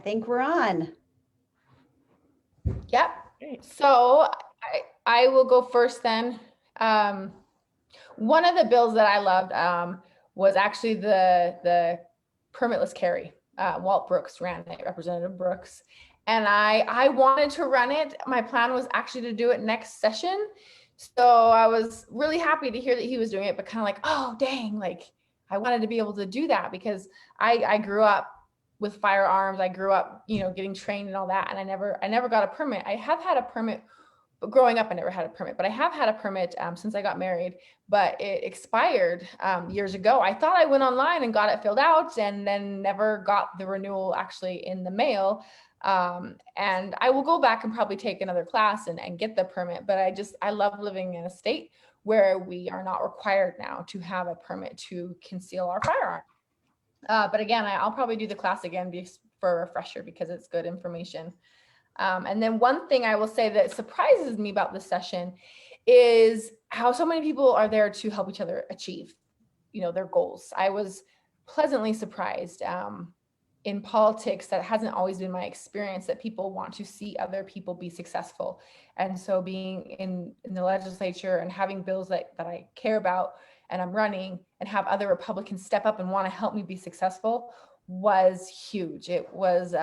think we're on. Yep. Great. So I will go first then. Um, One of the bills that I loved was actually the permitless carry. Walt Brooks ran it, Representative Brooks, and I wanted to run it. My plan was actually to do it next session, so I was really happy to hear that he was doing it. But kind of like, oh dang, like I wanted to be able to do that because I grew up with firearms. I grew up, getting trained and all that, and I never got a permit. I have had a permit, but growing up, I never had a permit, but I have had a permit since I got married, but it expired years ago. I thought I went online and got it filled out and then never got the renewal actually in the mail. And I will go back and probably take another class and get the permit, but I love living in a state where we are not required now to have a permit to conceal our firearm. But again, I'll probably do the class again for a refresher because it's good information. And then one thing I will say that surprises me about this session is how so many people are there to help each other achieve, their goals. I was pleasantly surprised. In politics, that hasn't always been my experience, that people want to see other people be successful. And so being in the legislature and having bills that I care about and I'm running and have other Republicans step up and want to help me be successful was huge. It was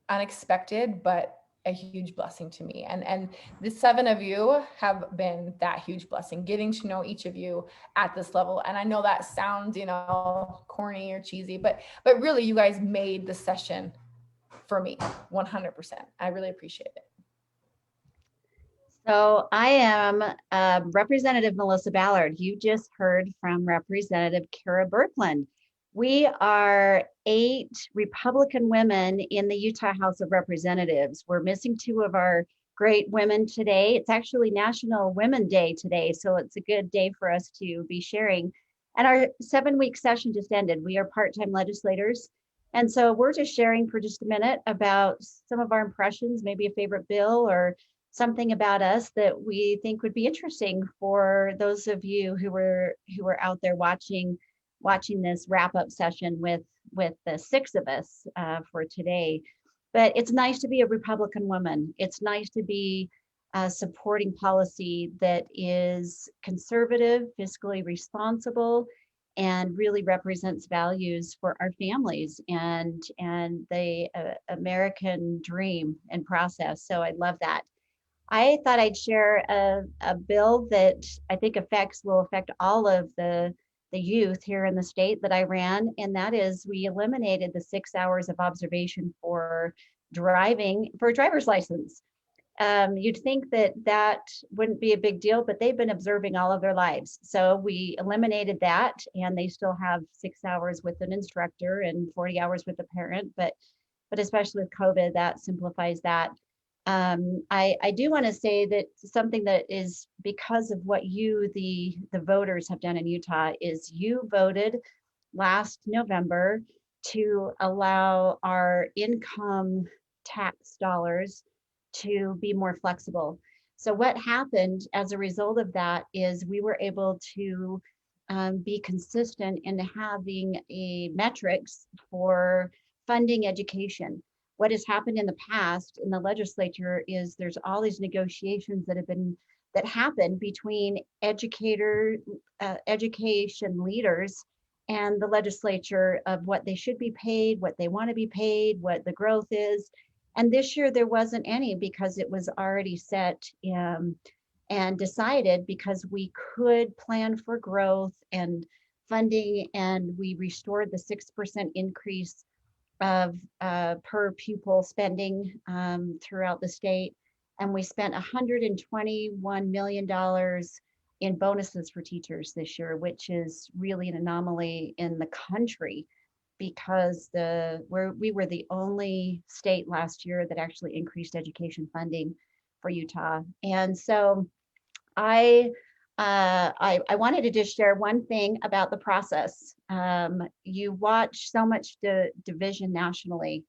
unexpected, but a huge blessing to me. And the 7 of you have been that huge blessing, getting to know each of you at this level. And I know that sounds, corny or cheesy, but really you guys made the session for me 100%. I really appreciate it. So I am Representative Melissa Ballard. You just heard from Representative Kara Birkeland. We are 8 Republican women in the Utah House of Representatives. We're missing 2 of our great women today. It's actually National Women Day today, so it's a good day for us to be sharing. And our 7-week session just ended. We are part-time legislators. And so we're just sharing for just a minute about some of our impressions, maybe a favorite bill or something about us that we think would be interesting for those of you who were out there watching this wrap-up session with the 6 of us for today. But it's nice to be a Republican woman. It's nice to be supporting policy that is conservative, fiscally responsible, and really represents values for our families and the American dream and process. So I love that. I thought I'd share a bill that I think will affect all of the youth here in the state that I ran, and that is we eliminated the 6 hours of observation for driving for a driver's license. You'd think that wouldn't be a big deal, but they've been observing all of their lives. So we eliminated that, and they still have 6 hours with an instructor and 40 hours with a parent, but especially with COVID, that simplifies that. I do want to say that something that is because of what the voters have done in Utah is you voted last November to allow our income tax dollars to be more flexible. So what happened as a result of that is we were able to be consistent in having a metrics for funding education. What has happened in the past in the legislature is there's all these negotiations that happen between education leaders and the legislature of what they should be paid, what they want to be paid, what the growth is. And this year there wasn't any because it was already set and decided because we could plan for growth and funding, and we restored the 6% increase of per pupil spending throughout the state. And we spent $121 million in bonuses for teachers this year, which is really an anomaly in the country because we were the only state last year that actually increased education funding for Utah. And so I wanted to just share one thing about the process. You watch so much division nationally.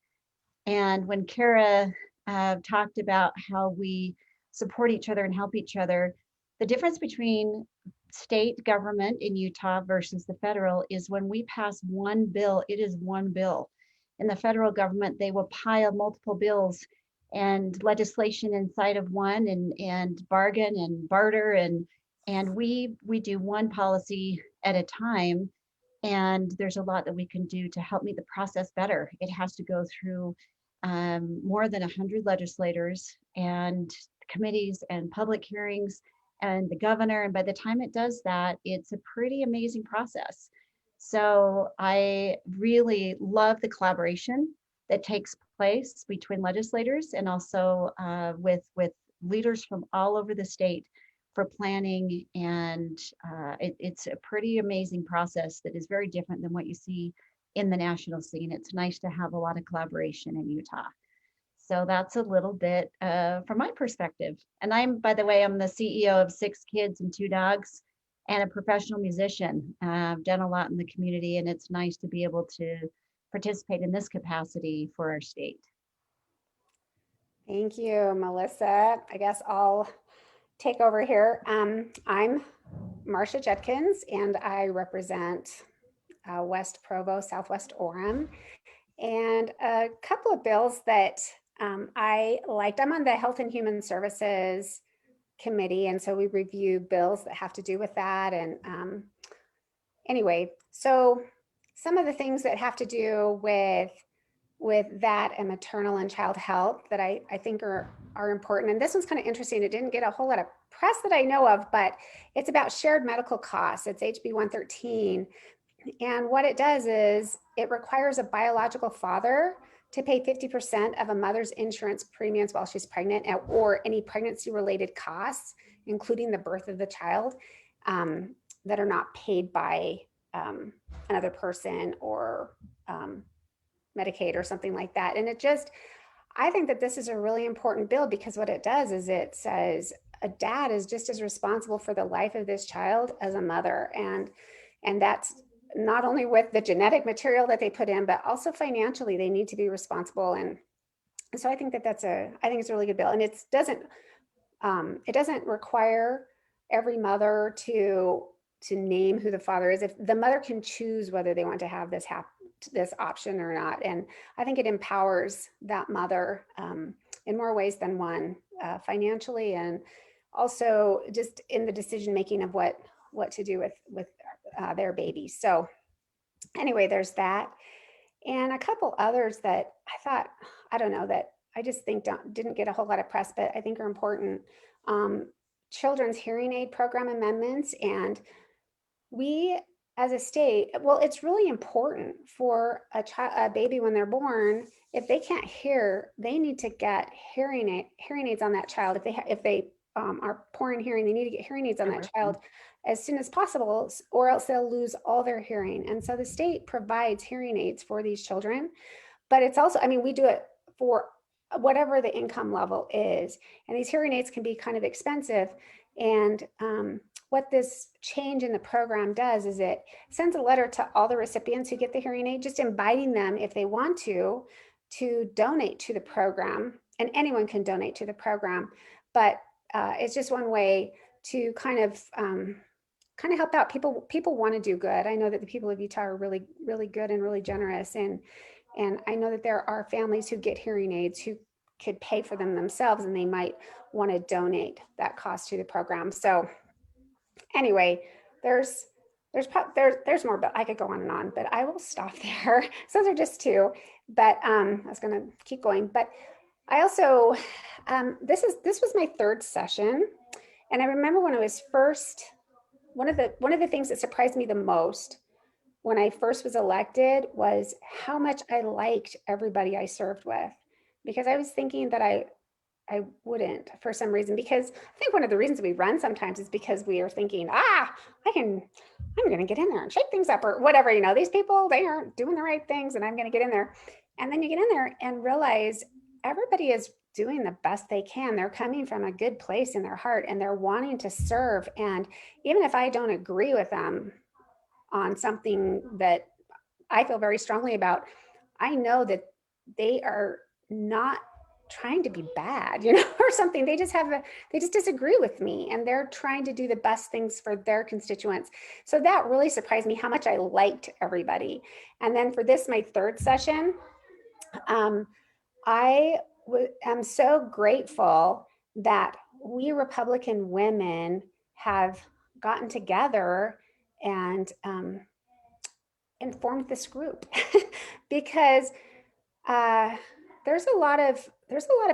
And when Kara talked about how we support each other and help each other, the difference between state government in Utah versus the federal is when we pass one bill, it is one bill. in the federal government, they will pile multiple bills and legislation inside of one, and bargain and barter, and we do one policy at a time. And there's a lot that we can do to help make the process better. It has to go through more than 100 legislators and committees and public hearings and the governor. And by the time it does that, it's a pretty amazing process. So I really love the collaboration that takes place between legislators and also with leaders from all over the state for planning. And it's a pretty amazing process that is very different than what you see in the national scene. It's nice to have a lot of collaboration in Utah. So that's a little bit from my perspective. And I'm, by the way, I'm the CEO of 6 kids and 2 dogs and a professional musician. I've done a lot in the community, and it's nice to be able to participate in this capacity for our state. Thank you, Melissa. I guess I'll take over here. I'm Marcia Judkins, and I represent West Provo, Southwest Orem, and a couple of bills that I liked. I'm on the Health and Human Services Committee, and so we review bills that have to do with that. And anyway, so some of the things that have to do with that and maternal and child health that I think are important. And this one's kind of interesting. It didn't get a whole lot of press that I know of, but it's about shared medical costs. It's HB 113. And what it does is it requires a biological father to pay 50% of a mother's insurance premiums while she's pregnant, or any pregnancy related costs, including the birth of the child, that are not paid by another person or Medicaid or something like that. And I think that this is a really important bill, because what it does is it says a dad is just as responsible for the life of this child as a mother. And that's not only with the genetic material that they put in, but also financially, they need to be responsible. And so I think that I think it's a really good bill. And it doesn't require every mother to name who the father is. If the mother can choose whether they want to have this option or not. And I think it empowers that mother in more ways than one, financially, and also just in the decision making of what to do with their baby. So anyway, there's that. And a couple others that I thought, I don't know, that I just think didn't get a whole lot of press, but I think are important. Children's hearing aid program amendments. And we, as a state, well, it's really important for a baby when they're born. If they can't hear, they need to get hearing aids on that child. If they are poor in hearing, they need to get hearing aids on that child as soon as possible, or else they'll lose all their hearing. And so the state provides hearing aids for these children, but it's also, I mean, we do it for whatever the income level is. And these hearing aids can be kind of expensive. And what this change in the program does is it sends a letter to all the recipients who get the hearing aid, just inviting them, if they want to donate to the program. And anyone can donate to the program, but it's just one way to kind of help out people. People want to do good. I know that the people of Utah are really, really good and really generous. And I know that there are families who get hearing aids who could pay for them themselves, and they might want to donate that cost to the program. So anyway, there's more, but I could go on and on, but I will stop there. So those are just 2, but I was going to keep going. But I also, this was my 3rd session. And I remember when I was first, one of the things that surprised me the most when I first was elected was how much I liked everybody I served with, because I was thinking that I wouldn't for some reason, because I think one of the reasons we run sometimes is because we are thinking, I'm going to get in there and shake things up or whatever, these people, they aren't doing the right things and I'm going to get in there. And then you get in there and realize everybody is doing the best they can. They're coming from a good place in their heart and they're wanting to serve. And even if I don't agree with them on something that I feel very strongly about, I know that they are not trying to be bad, or something. They just disagree with me, and they're trying to do the best things for their constituents. So that really surprised me how much I liked everybody. And then for this, my 3rd session, Um, am so grateful that we Republican women have gotten together and formed this group because uh, there's a lot of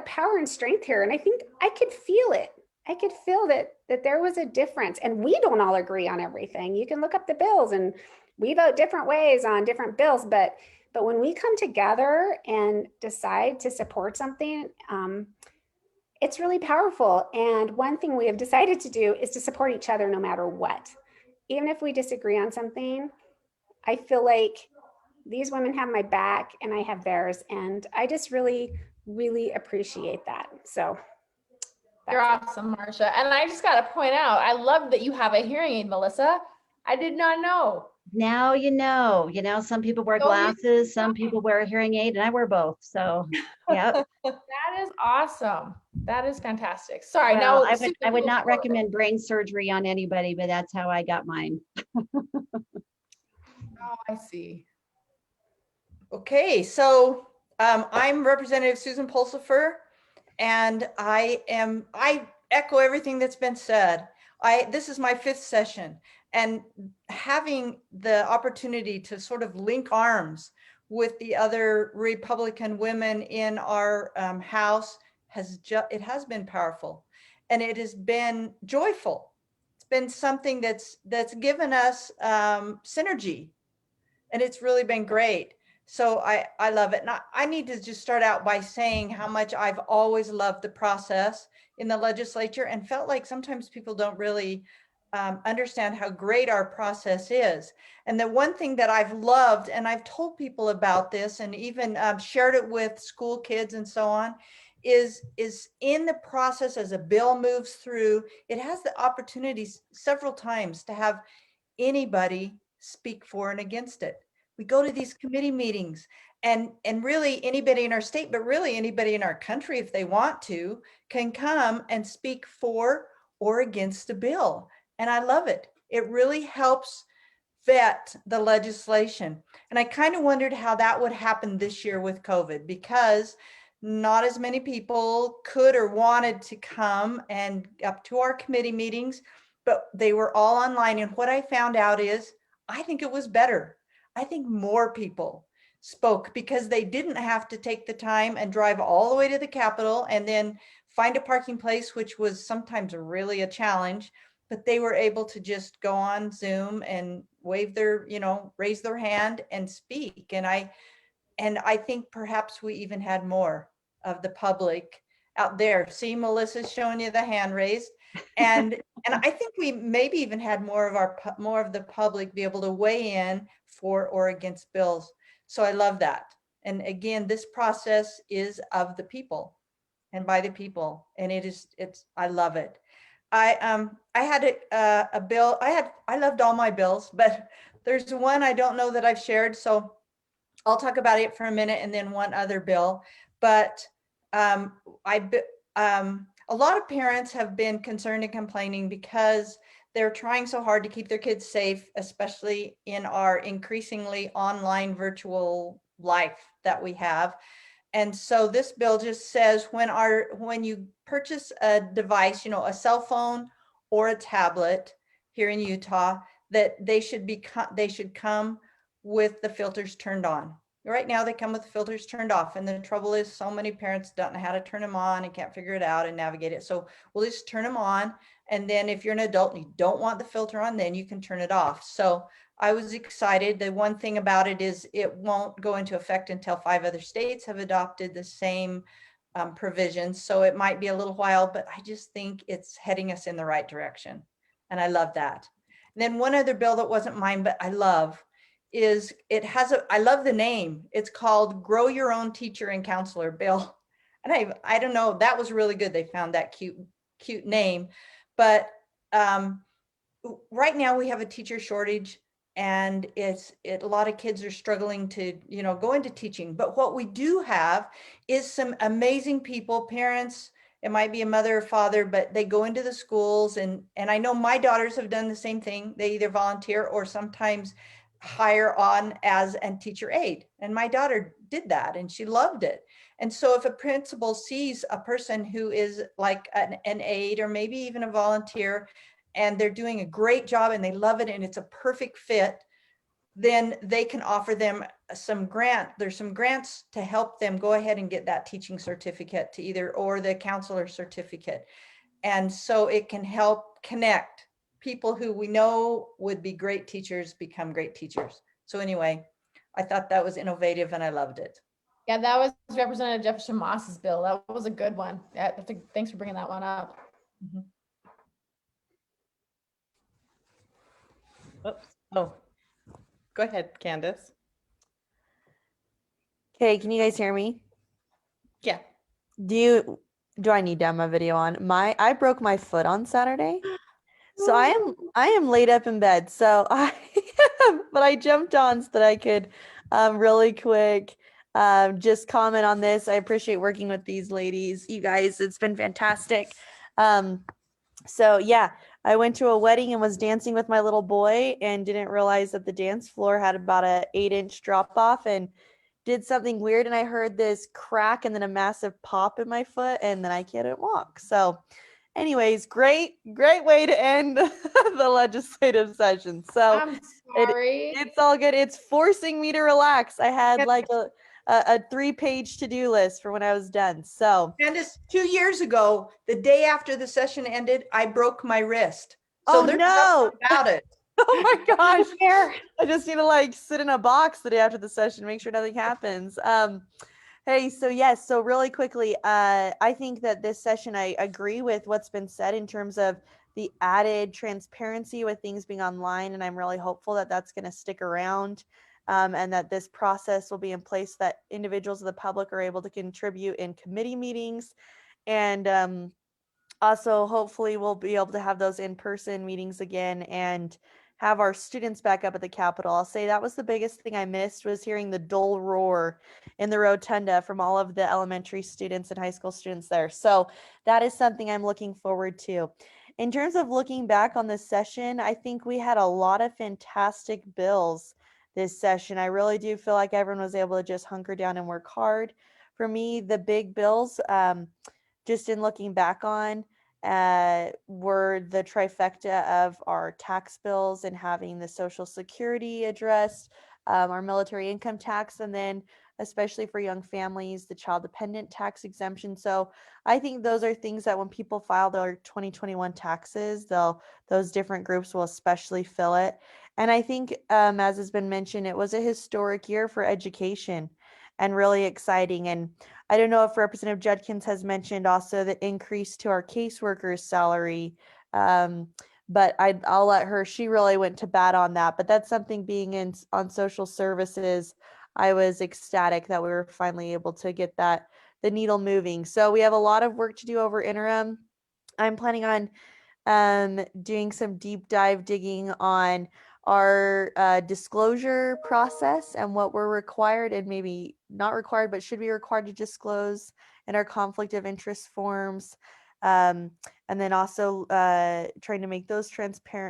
power and strength here, and I think I could feel it. I could feel that there was a difference, and we don't all agree on everything. You can look up the bills, and we vote different ways on different bills, but when we come together and decide to support something, it's really powerful. And one thing we have decided to do is to support each other no matter what. Even if we disagree on something, I feel like these women have my back and I have theirs. And I just really, really appreciate that. So You're that's it. awesome, Marcia. And I just got to point out, I love that you have a hearing aid, Melissa. I did not know. Now you know, some people wear So you glasses, some people wear a hearing aid, and I wear both. So, yep. That is awesome. That is fantastic. Sorry. Well, Now, I Susan, would move not forward. recommend brain surgery on anybody, but that's how I got mine. Oh, I see. Okay, so I'm Representative Susan Pulsifer, and I echo everything that's been said. This is my 5th session, and having the opportunity to sort of link arms with the other Republican women in our House it has been powerful, and it has been joyful. It's been something that's given us synergy, and it's really been great. So I love it. And I need to just start out by saying how much I've always loved the process in the legislature, and felt like sometimes people don't really understand how great our process is. And the one thing that I've loved, and I've told people about this and even shared it with school kids and so on, is in the process as a bill moves through, it has the opportunities several times to have anybody speak for and against it. We go to these committee meetings, and really anybody in our state, but really anybody in our country, if they want to, can come and speak for or against a bill. And I love it. It really helps vet the legislation. And I kind of wondered how that would happen this year with COVID, because not as many people could or wanted to come and up to our committee meetings, but they were all online. And what I found out is, I think it was better. I think more people spoke because they didn't have to take the time and drive all the way to the Capitol and then find a parking place, which was sometimes really a challenge, but they were able to just go on Zoom and wave their, raise their hand and speak. And I think perhaps we even had more of the public out there. See, Melissa's showing you the hand raised. And I think we maybe even had more of the public be able to weigh in for or against bills. So I love that. And again, this process is of the people and by the people, and I love it. I had a bill. I loved all my bills, but there's one I don't know that I've shared, so I'll talk about it for a minute, and then one other bill. But um, a lot of parents have been concerned and complaining because they're trying so hard to keep their kids safe, especially in our increasingly online virtual life that we have. And so this bill just says when you purchase a device, a cell phone or a tablet here in Utah, that they should come with the filters turned on. Right now they come with the filters turned off, and the trouble is so many parents don't know how to turn them on and can't figure it out and navigate it. So we'll just turn them on, and then if you're an adult and you don't want the filter on, then you can turn it off. So I was excited. The one thing about it is it won't go into effect until 5 other states have adopted the same provisions. So it might be a little while, but I just think it's heading us in the right direction. And I love that. And then one other bill that wasn't mine, but I love, is I love the name. It's called Grow Your Own Teacher and Counselor Bill. And I don't know, that was really good. They found that cute name. But right now we have a teacher shortage, and a lot of kids are struggling to, go into teaching. But what we do have is some amazing people, parents. It might be a mother or father, but they go into the schools, and I know my daughters have done the same thing. They either volunteer or sometimes hire on as a teacher aide. And my daughter did that and she loved it. And so if a principal sees a person who is like an aide or maybe even a volunteer, and they're doing a great job and they love it and it's a perfect fit, then they can offer them some grant. There's some grants to help them go ahead and get that teaching certificate to either, or the counselor certificate. And so it can help connect people who we know would be great teachers become great teachers. So anyway, I thought that was innovative and I loved it. Yeah, that was Representative Jefferson Moss's bill. That was a good one. Yeah, thanks for bringing that one up. Mhm. Oops. Oh, go ahead, Candace. Okay, can you guys hear me? Yeah. Do I need to have my video on? I broke my foot on Saturday. So I am laid up in bed. So but I jumped on so that I could really quick just comment on this. I appreciate working with these ladies. You guys, it's been fantastic. So yeah, I went to a wedding and was dancing with my little boy and didn't realize that the dance floor had about a 8-inch drop off and did something weird. And I heard this crack and then a massive pop in my foot and then I couldn't walk. So anyways, great way to end the legislative session. So I'm sorry. it's all good. It's forcing me to relax. I had like a 3-page to-do list for when I was done. So Candace, 2 years ago, the day after the session ended, I broke my wrist. So oh there's no. nothing about it. Oh my gosh. Here. I just need to like sit in a box the day after the session, make sure nothing happens. Hey, so yes, so really quickly, I think that this session, I agree with what's been said in terms of the added transparency with things being online, and I'm really hopeful that that's going to stick around, and that this process will be in place that individuals of the public are able to contribute in committee meetings, and also hopefully we'll be able to have those in-person meetings again and have our students back up at the Capitol. I'll say that was the biggest thing I missed, was hearing the dull roar in the rotunda from all of the elementary students and high school students there. So that is something I'm looking forward to. In terms of looking back on this session, I think we had a lot of fantastic bills this session. I really do feel like everyone was able to just hunker down and work hard. For me, the big bills, just in looking back on, were the trifecta of our tax bills and having the Social Security addressed, our military income tax, and then especially for young families, the child dependent tax exemption. So I think those are things that when people file their 2021 taxes, those different groups will especially feel it. And I think, as has been mentioned, it was a historic year for education and really exciting. And I don't know if Representative Judkins has mentioned also the increase to our caseworkers' salary, but I'll let her. She really went to bat on that. But that's something being on social services. I was ecstatic that we were finally able to get the needle moving. So we have a lot of work to do over interim. I'm planning on doing some deep dive digging on our disclosure process and what we're required and maybe not required, but should be required to disclose in our conflict of interest forms. And then also trying to make those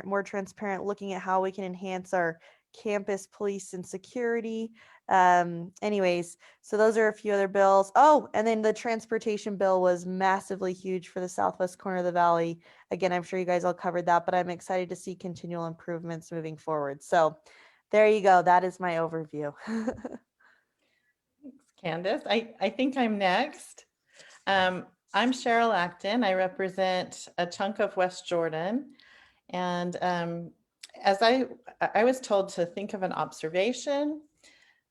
more transparent, looking at how we can enhance our campus police and security. Anyways, so those are a few other bills. Oh, and then the transportation bill was massively huge for the southwest corner of the valley. Again, I'm sure you guys all covered that, but I'm excited to see continual improvements moving forward. So there you go. That is my overview. Thanks, Candace. I think I'm next. I'm Cheryl Acton. I represent a chunk of West Jordan. And as I was told to think of an observation,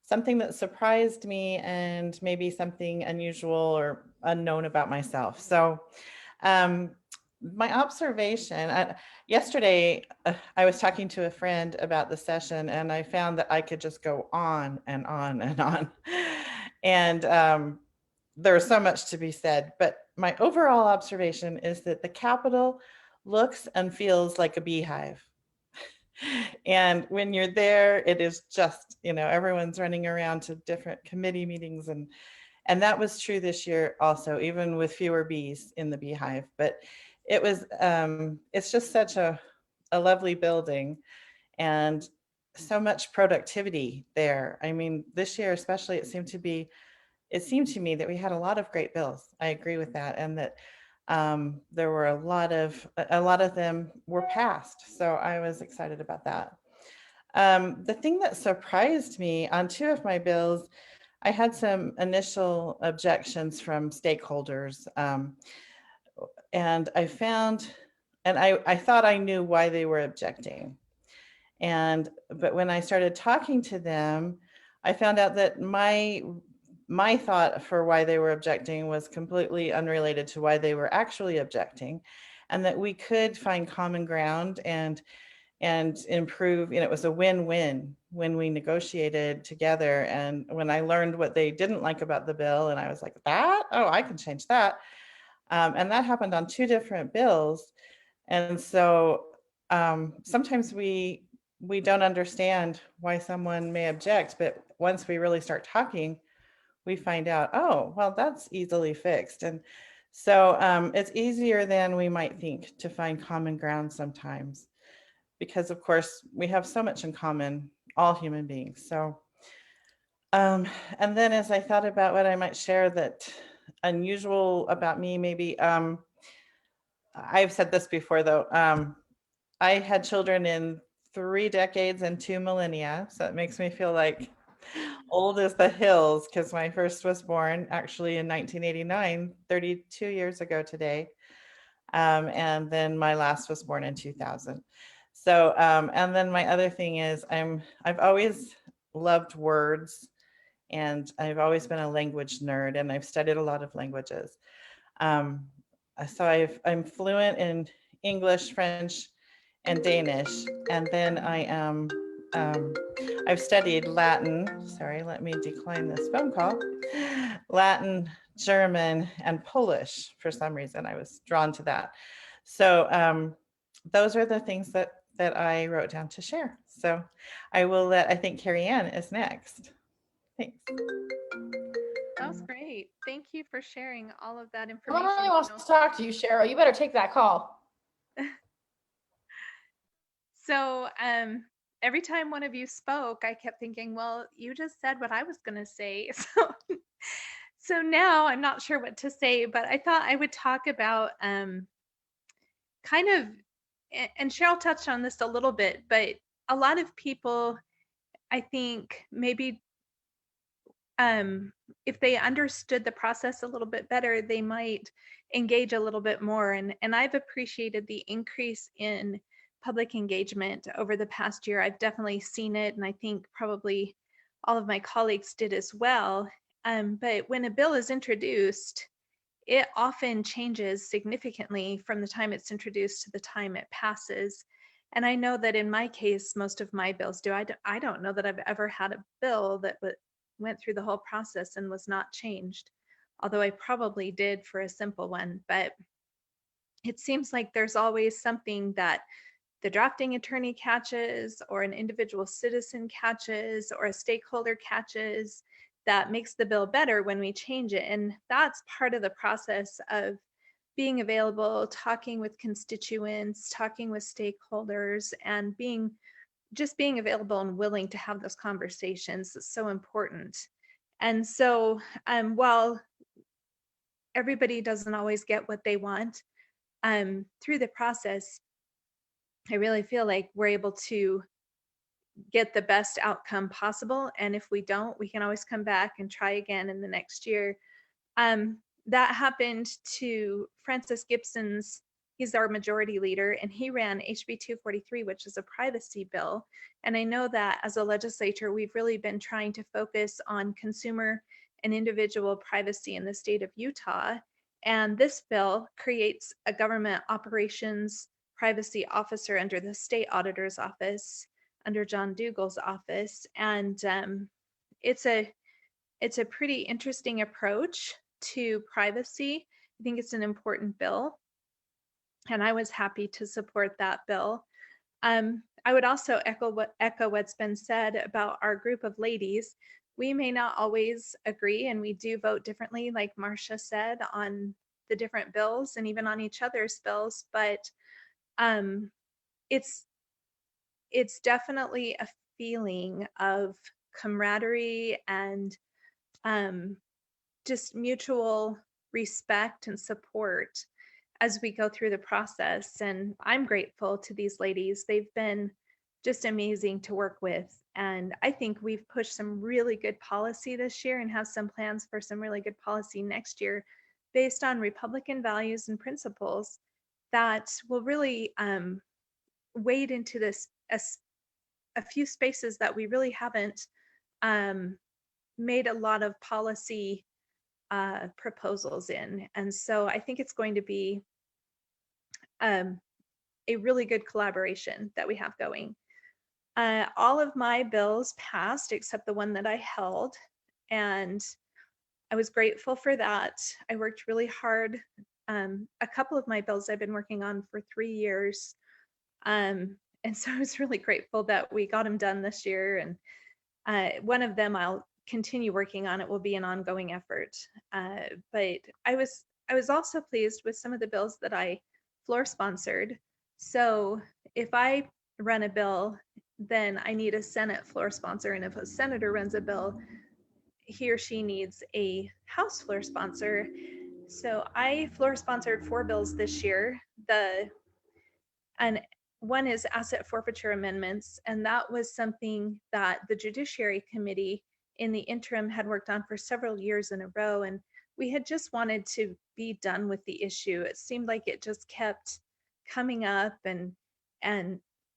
something that surprised me and maybe something unusual or unknown about myself. So my observation, yesterday, I was talking to a friend about the session and I found that I could just go on and on and on. And there was so much to be said, but my overall observation is that the Capitol looks and feels like a beehive. And when you're there, it is just, everyone's running around to different committee meetings. And that was true this year also, even with fewer bees in the beehive. But it was, it's just such a lovely building. And so much productivity there. I mean, this year especially, it seemed to me that we had a lot of great bills. I agree with that, and that there were a lot of them were passed. So I was excited about that. The thing that surprised me on two of my bills, I had some initial objections from stakeholders, and I thought I knew why they were objecting. But when I started talking to them, I found out that my thought for why they were objecting was completely unrelated to why they were actually objecting, and that we could find common ground and improve. It was a win-win when we negotiated together. And when I learned what they didn't like about the bill, and I was like, I can change that. And that happened on two different bills. And so sometimes we don't understand why someone may object, but once we really start talking, we find out, oh, well, that's easily fixed. And so it's easier than we might think to find common ground sometimes, because of course we have so much in common, all human beings. So, and then as I thought about what I might share that unusual about me, maybe, I've said this before though, I had children in 3 decades and 2 millennia. So it makes me feel like old as the hills, because my first was born actually in 1989, 32 years ago today. And then my last was born in 2000. So, and then my other thing is I've always loved words, and I've always been a language nerd, and I've studied a lot of languages. So I'm fluent in English, French, and Danish. And then I've studied Latin. Sorry, let me decline this phone call. Latin, German, and Polish. For some reason, I was drawn to that. So those are the things that I wrote down to share. So I think Carrie Ann is next. Thanks. That was great. Thank you for sharing all of that Someone information. really wants to talk to you, Cheryl. You better take that call. So every time one of you spoke, I kept thinking, well, you just said what I was going to say. So now I'm not sure what to say, but I thought I would talk about kind of, and Cheryl touched on this a little bit, but a lot of people, I think, maybe if they understood the process a little bit better, they might engage a little bit more. And I've appreciated the increase in public engagement over the past year. I've definitely seen it, and I think probably all of my colleagues did as well. But when a bill is introduced, it often changes significantly from the time it's introduced to the time it passes. And I know that in my case, most of my bills do. I don't know that I've ever had a bill that went through the whole process and was not changed, although I probably did for a simple one. But it seems like there's always something that the drafting attorney catches, or an individual citizen catches, or a stakeholder catches, that makes the bill better when we change it. And that's part of the process of being available, talking with constituents, talking with stakeholders, and being available and willing to have those conversations is so important. And so while everybody doesn't always get what they want through the process, I really feel like we're able to get the best outcome possible. And if we don't, we can always come back and try again in the next year. That happened to Francis Gibson's. He's our majority leader, and he ran HB 243, which is a privacy bill. And I know that as a legislature, we've really been trying to focus on consumer and individual privacy in the state of Utah. And this bill creates a government operations privacy officer under the state auditor's office, under John Dougal's office. And it's a pretty interesting approach to privacy. I think it's an important bill, and I was happy to support that bill. I would also echo what's been said about our group of ladies. We may not always agree, and we do vote differently, like Marcia said, on the different bills and even on each other's bills, but it's definitely a feeling of camaraderie and just mutual respect and support as we go through the process. And I'm grateful to these ladies. They've been just amazing to work with. And I think we've pushed some really good policy this year and have some plans for some really good policy next year based on Republican values and principles that will really wade into this a few spaces that we really haven't made a lot of policy proposals in. And so I think it's going to be a really good collaboration that we have going. All of my bills passed except the one that I held, and I was grateful for that. I worked really hard. A couple of my bills I've been working on for 3 years. And so I was really grateful that we got them done this year. And one of them I'll continue working on. It will be an ongoing effort. But I was also pleased with some of the bills that I floor sponsored. So if I run a bill, then I need a Senate floor sponsor. And if a senator runs a bill, he or she needs a House floor sponsor. So I floor sponsored 4 bills this year. And one is asset forfeiture amendments, and that was something that the Judiciary Committee in the interim had worked on for several years in a row, and we had just wanted to be done with the issue. It seemed like it just kept coming up, and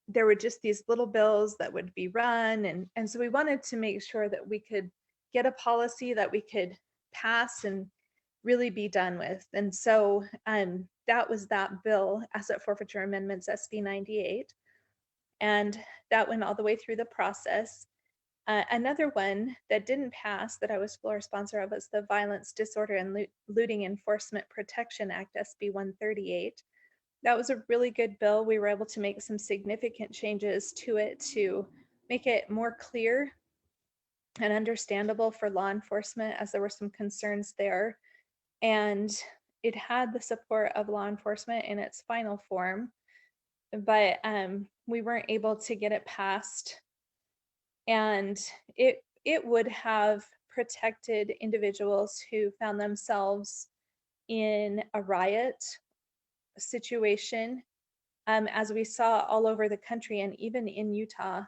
there were just these little bills that would be run, and so we wanted to make sure that we could get a policy that we could pass and really be done with. And so that was that bill, Asset Forfeiture Amendments, SB 98. And that went all the way through the process. Another one that didn't pass that I was floor sponsor of was the Violence, Disorder, and Looting Enforcement Protection Act, SB 138. That was a really good bill. We were able to make some significant changes to it to make it more clear and understandable for law enforcement, as there were some concerns there. And it had the support of law enforcement in its final form, but we weren't able to get it passed. And it would have protected individuals who found themselves in a riot situation. As we saw all over the country and even in Utah,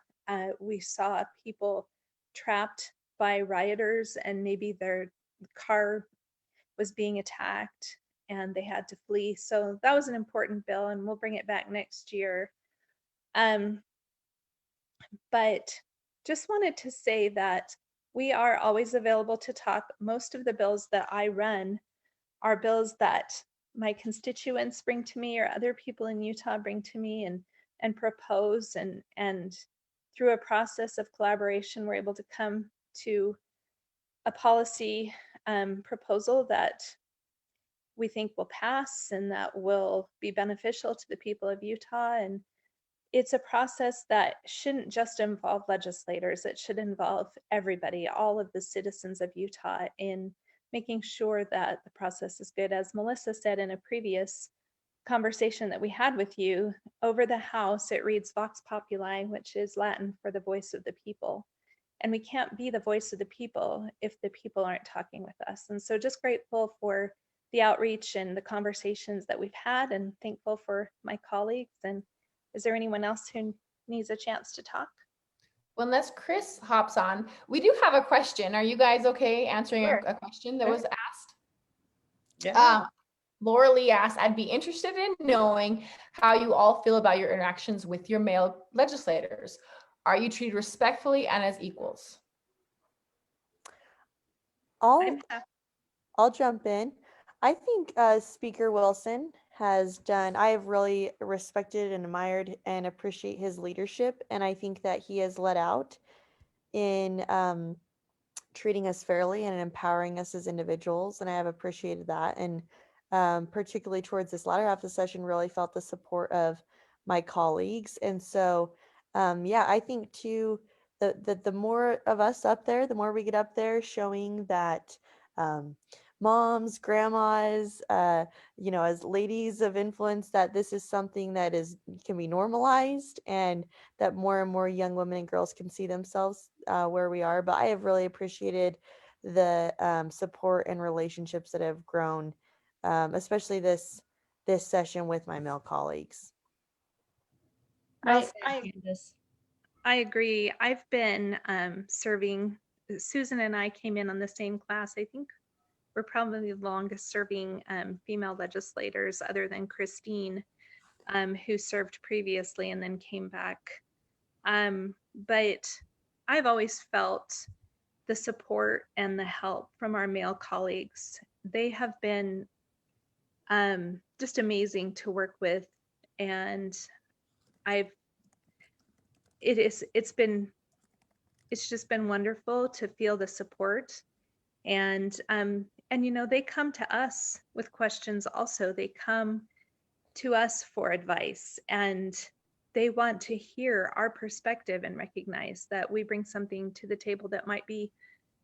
we saw people trapped by rioters, and maybe their car was being attacked and they had to flee. So that was an important bill, and we'll bring it back next year. But just wanted to say that we are always available to talk. Most of the bills that I run are bills that my constituents bring to me or other people in Utah bring to me and propose, and through a process of collaboration, we're able to come to a policy proposal that we think will pass and that will be beneficial to the people of Utah. And it's a process that shouldn't just involve legislators. It should involve everybody, all of the citizens of Utah, in making sure that the process is good. As Melissa said in a previous conversation that we had with you, over the House, it reads Vox Populi, which is Latin for the voice of the people. And we can't be the voice of the people if the people aren't talking with us. And so just grateful for the outreach and the conversations that we've had, and thankful for my colleagues. And is there anyone else who needs a chance to talk? Well, unless Chris hops on, we do have a question. Are you guys okay answering Sure. a question that was asked? Yeah. Laura Lee asked, I'd be interested in knowing how you all feel about your interactions with your male legislators. Are you treated respectfully and as equals? I'll jump in. I think Speaker Wilson has done, I have really respected and admired and appreciate his leadership. And I think that he has led out in treating us fairly and empowering us as individuals. And I have appreciated that. And particularly towards this latter half of the session, really felt the support of my colleagues. And so, yeah, I think too, the more of us up there, the more we get up there showing that moms, grandmas, as ladies of influence, that this is something that can be normalized, and that more and more young women and girls can see themselves where we are. But I have really appreciated the support and relationships that have grown, especially this session with my male colleagues. Well I- said, I- Candace. I agree. I've been serving, Susan and I came in on the same class. I think we're probably the longest serving female legislators other than Christine, who served previously and then came back. But I've always felt the support and the help from our male colleagues. They have been just amazing to work with. And it's just been wonderful to feel the support. And they come to us with questions also. They come to us for advice, and they want to hear our perspective and recognize that we bring something to the table that might be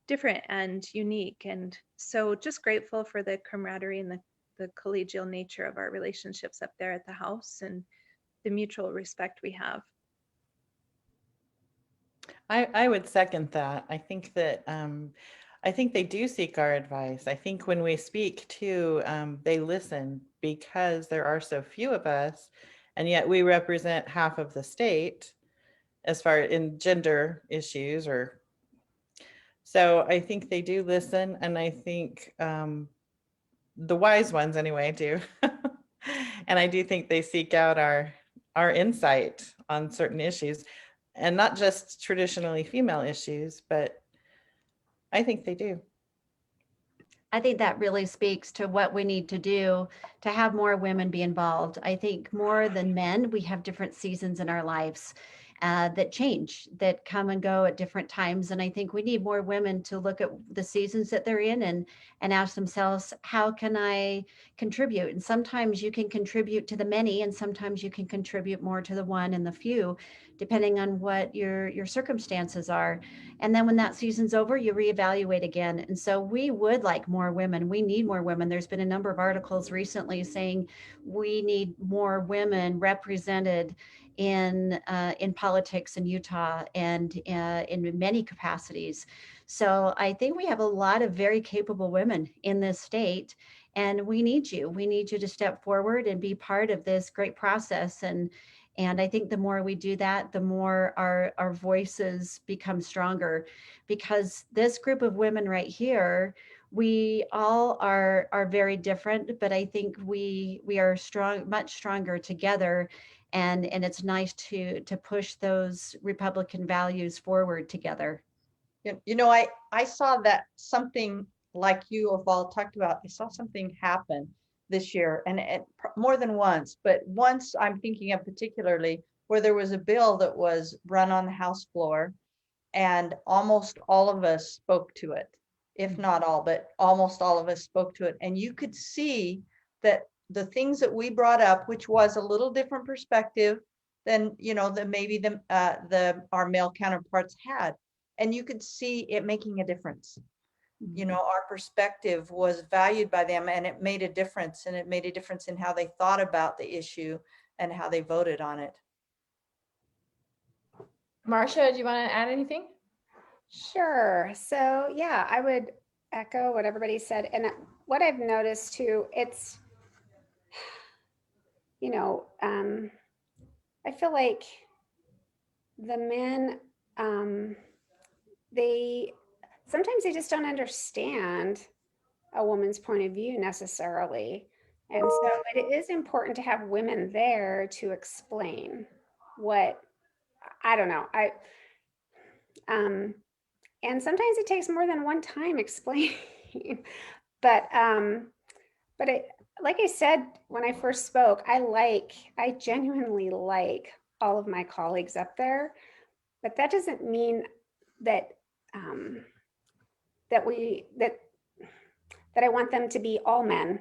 different and unique. And so just grateful for the camaraderie and the collegial nature of our relationships up there at the house, and the mutual respect we have. I would second that. I think that I think they do seek our advice. I think when we speak too, they listen, because there are so few of us, and yet we represent half of the state as far in gender issues. Or so I think they do listen, and I think the wise ones anyway do. And I do think they seek out our insight on certain issues, and not just traditionally female issues, but I think they do. I think that really speaks to what we need to do to have more women be involved. I think more than men, we have different seasons in our lives that change, that come and go at different times. And I think we need more women to look at the seasons that they're in and ask themselves, how can I contribute? And sometimes you can contribute to the many, and sometimes you can contribute more to the one and the few, depending on what your circumstances are. And then when that season's over, you reevaluate again. And so we would like more women. We need more women. There's been a number of articles recently saying we need more women represented in politics in Utah, and in many capacities. So I think we have a lot of very capable women in this state, and we need you. We need you to step forward and be part of this great process. And I think the more we do that, the more our voices become stronger, because this group of women right here, we all are very different, but I think we are strong, much stronger together. And it's nice to push those Republican values forward together. I saw that something like you have all talked about. I saw something happen this year, and more than once, but once I'm thinking of particularly, where there was a bill that was run on the House floor, and almost all of us spoke to it, if not all, but almost all of us spoke to it. And you could see that the things that we brought up, which was a little different perspective than maybe our male counterparts had, and you could see it making a difference. Our perspective was valued by them, and it made a difference, and it made a difference in how they thought about the issue and how they voted on it. Marcia, do you want to add anything? Sure. So yeah, I would echo what everybody said. And what I've noticed too, it's, I feel like the men, sometimes they just don't understand a woman's point of view necessarily. And so it is important to have women there to explain what, I don't know. And sometimes it takes more than one time explaining, but like I said, when I first spoke, I genuinely like all of my colleagues up there, but that doesn't mean that, that I want them to be all men.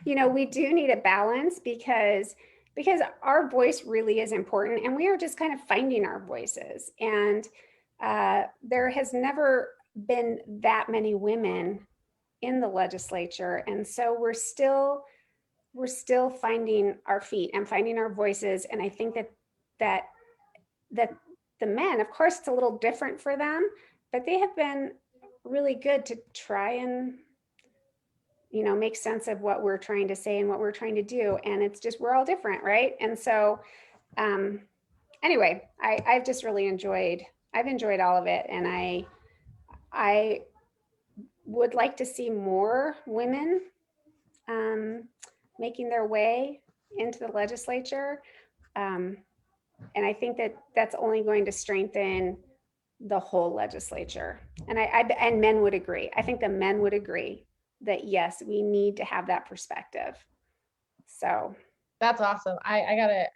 We do need a balance, because our voice really is important, and we are just kind of finding our voices. And there has never been that many women in the legislature. And so we're still finding our feet and finding our voices. And I think that the men, of course, it's a little different for them, but they have been really good to try and, you know, make sense of what we're trying to say and what we're trying to do. And it's just, we're all different, right? And so anyway, I've just really enjoyed all of it. And I would like to see more women making their way into the legislature. And I think that that's only going to strengthen the whole legislature. And and men would agree. I think the men would agree that yes, we need to have that perspective. So That's awesome. I gotta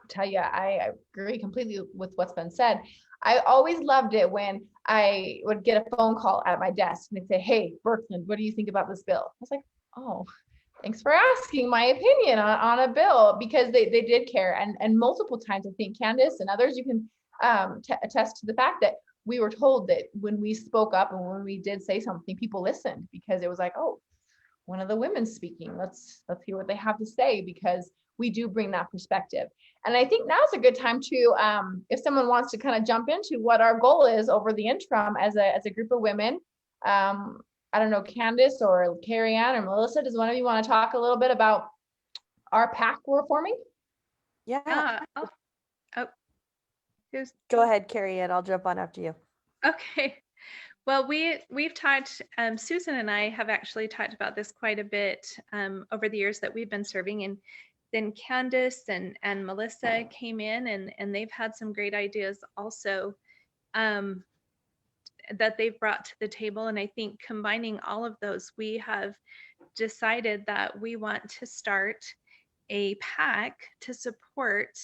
tell you, I agree completely with what's been said. I always loved it when I would get a phone call at my desk and they'd say, "Hey, Birkeland, what do you think about this bill?" I was like, "Oh, thanks for asking my opinion on a bill," because they did care. And multiple times, I think Candace and others, you can attest to the fact that we were told that when we spoke up and when we did say something, people listened, because it was like, oh, one of the women speaking, let's hear what they have to say, because we do bring that perspective. And I think now's a good time to, if someone wants to kind of jump into what our goal is over the interim as a group of women. I don't know, Candace or Carrie Ann or Melissa, does one of you want to talk a little bit about our PAC we're forming? Yeah. Who's Go ahead, Carrie, and I'll jump on after you. okay? Well, we've talked. Susan and I have actually talked about this quite a bit over the years that we've been serving, and then Candace and Melissa came in, and they've had some great ideas also that they've brought to the table. And I think combining all of those, we have decided that we want to start a PAC to support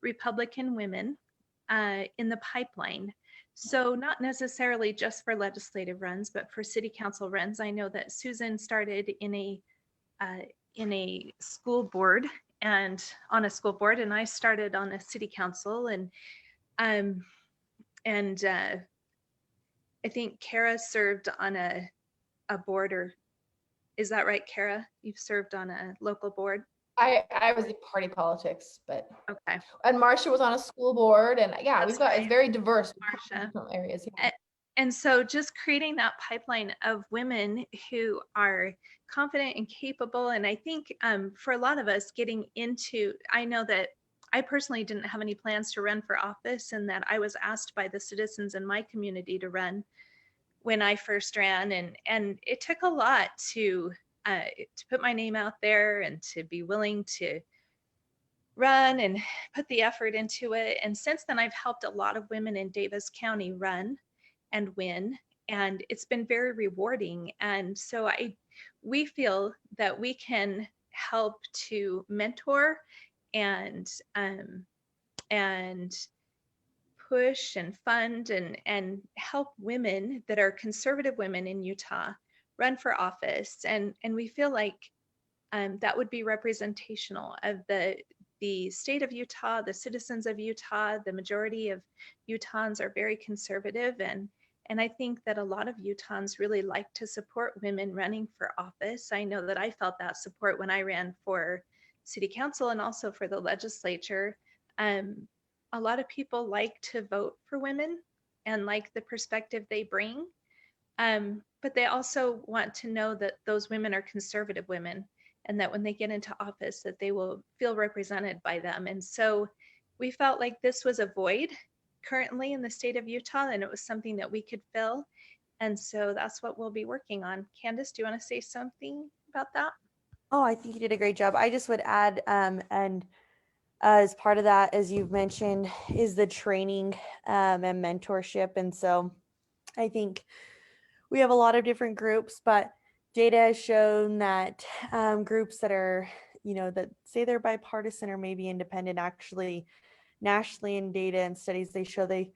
Republican women in the pipeline. So not necessarily just for legislative runs, but for city council runs. I know that Susan started in a school board and on a school board, and I started on a city council, and I think Kara served on a board, or is that right, Kara? You've served on a local board? I was in party politics, but Okay. and Marcia was on a school board, and yeah, That's we've got, it's right. very diverse. Marcia. Different areas. And so just creating that pipeline of women who are confident and capable. And I think for a lot of us getting into, I know that I personally didn't have any plans to run for office, and that I was asked by the citizens in my community to run when I first ran. And it took a lot to put my name out there and to be willing to run and put the effort into it. And since then, I've helped a lot of women in Davis County run and win, and it's been very rewarding. And so we feel that we can help to mentor and push and fund and help women that are conservative women in Utah run for office. And we feel like that would be representational of the state of Utah, the citizens of Utah. The majority of Utahns are very conservative, and I think that a lot of Utahns really like to support women running for office. I know that I felt that support when I ran for city council and also for the legislature. A lot of people like to vote for women and like the perspective they bring, but they also want to know that those women are conservative women, and that when they get into office that they will feel represented by them. And so we felt like this was a void currently in the state of Utah, and it was something that we could fill. And so that's what we'll be working on. Candace, do you want to say something about that? Oh, I think you did a great job. I just would add, and as part of that, as you've mentioned, is the training and mentorship. And so I think we have a lot of different groups, but data has shown that groups that are, that say they're bipartisan or maybe independent, actually nationally in data and studies, they show they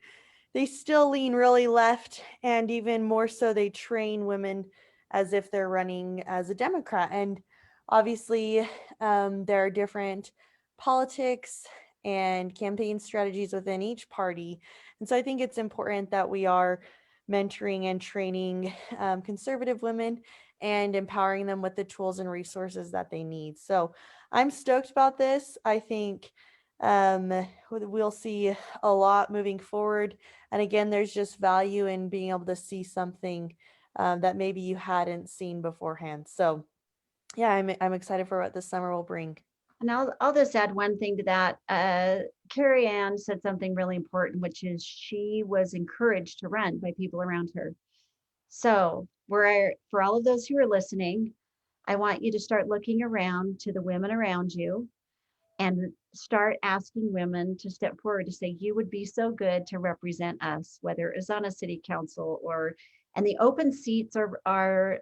still lean really left, and even more so, they train women as if they're running as a Democrat. And obviously, there are different politics and campaign strategies within each party. And so I think it's important that we are mentoring and training conservative women and empowering them with the tools and resources that they need. So I'm stoked about this. I think we'll see a lot moving forward. And again, there's just value in being able to see something that maybe you hadn't seen beforehand. So yeah, I'm excited for what this summer will bring. And I'll just add one thing to that. Carrie Ann said something really important, which is she was encouraged to run by people around her. So for all of those who are listening, I want you to start looking around to the women around you and start asking women to step forward to say, you would be so good to represent us, whether it is on a city council or, and the open seats are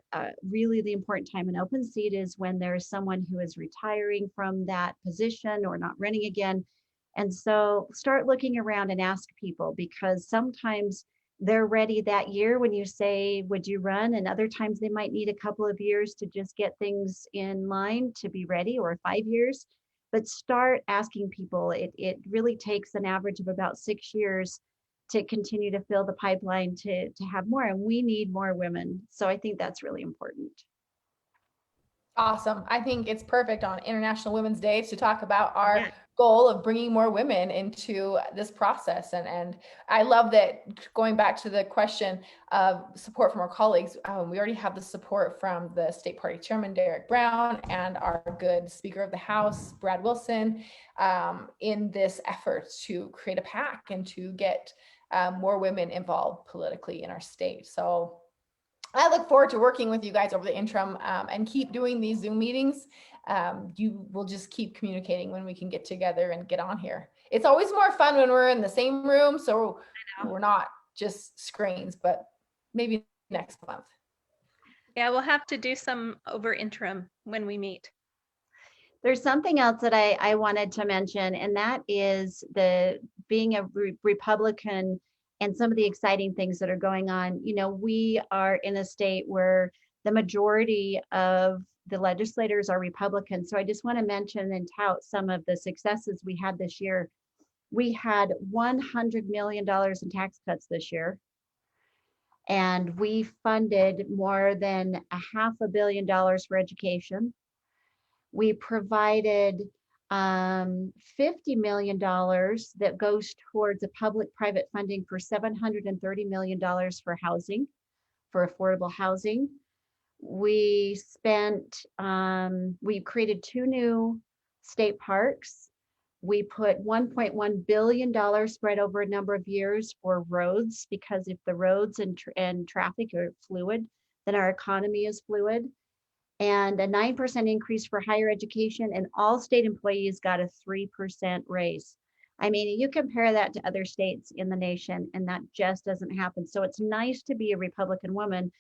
really the important time. An open seat is when there's someone who is retiring from that position or not running again. And so start looking around and ask people, because sometimes they're ready that year when you say, would you run? And other times they might need a couple of years to just get things in line to be ready, or 5 years. But start asking people. It really takes an average of about 6 years to continue to fill the pipeline to have more. And we need more women. So I think that's really important. Awesome. I think it's perfect on International Women's Day to talk about our Yeah. goal of bringing more women into this process. And I love that, going back to the question of support from our colleagues, we already have the support from the State Party Chairman, Derek Brown, and our good Speaker of the House, Brad Wilson, in this effort to create a PAC and to get more women involved politically in our state. So I look forward to working with you guys over the interim, and keep doing these Zoom meetings. You will just keep communicating when we can get together and get on here. It's always more fun when we're in the same room, so we're not just screens, but maybe next month. Yeah, we'll have to do some over interim when we meet. There's something else that I wanted to mention, and that is the being a Republican and some of the exciting things that are going on. You know, we are in a state where the majority of the legislators are Republicans. So I just want to mention and tout some of the successes we had this year. We had $100 million in tax cuts this year. And we funded more than $500 million for education. We provided $50 million that goes towards a public-private funding for $730 million for housing, for affordable housing. We created 2 new state parks. We put $1.1 billion spread over a number of years for roads, because if the roads and traffic are fluid, then our economy is fluid. And a 9% increase for higher education, and all state employees got a 3% raise. I mean, you compare that to other states in the nation, and that just doesn't happen. So it's nice to be a Republican woman.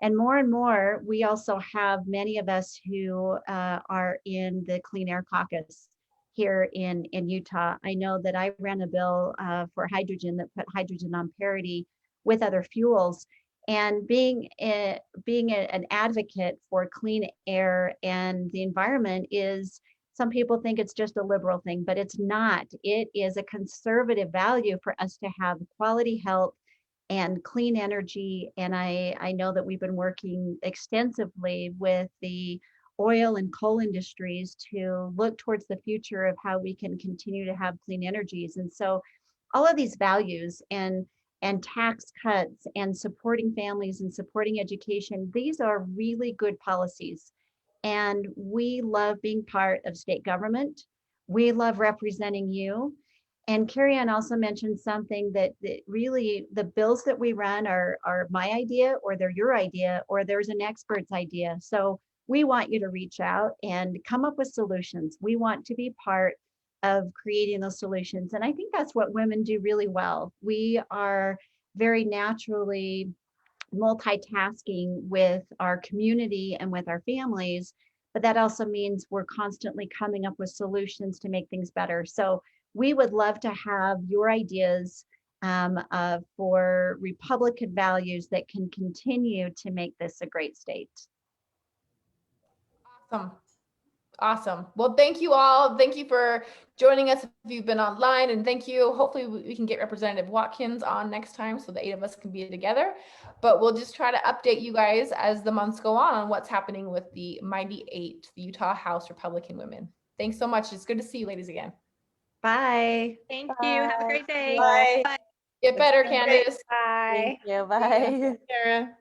And more, we also have many of us who are in the Clean Air Caucus here in Utah. I know that I ran a bill for hydrogen that put hydrogen on parity with other fuels. And being an advocate for clean air and the environment is, some people think it's just a liberal thing, but it's not. It is a conservative value for us to have quality health and clean energy. And I know that we've been working extensively with the oil and coal industries to look towards the future of how we can continue to have clean energies. And so all of these values and tax cuts and supporting families and supporting education, these are really good policies. And we love being part of state government. We love representing you. And Carrie Ann also mentioned something that really the bills that we run are my idea, or they're your idea, or there's an expert's idea. So we want you to reach out and come up with solutions. We want to be part of creating those solutions. And I think that's what women do really well. We are very naturally multitasking with our community and with our families, but that also means we're constantly coming up with solutions to make things better. So we would love to have your ideas for Republican values that can continue to make this a great state. Awesome. Awesome. Well, thank you all. Thank you for joining us if you've been online, and thank you. Hopefully we can get Representative Watkins on next time so the 8 of us can be together. But we'll just try to update you guys as the months go on what's happening with the Mighty 8, the Utah House Republican Women. Thanks so much. It's good to see you ladies again. Bye. Thank you. Have a Bye. great day. Bye. Get better, been great. Candace. Bye. Thank you. Bye. Sarah.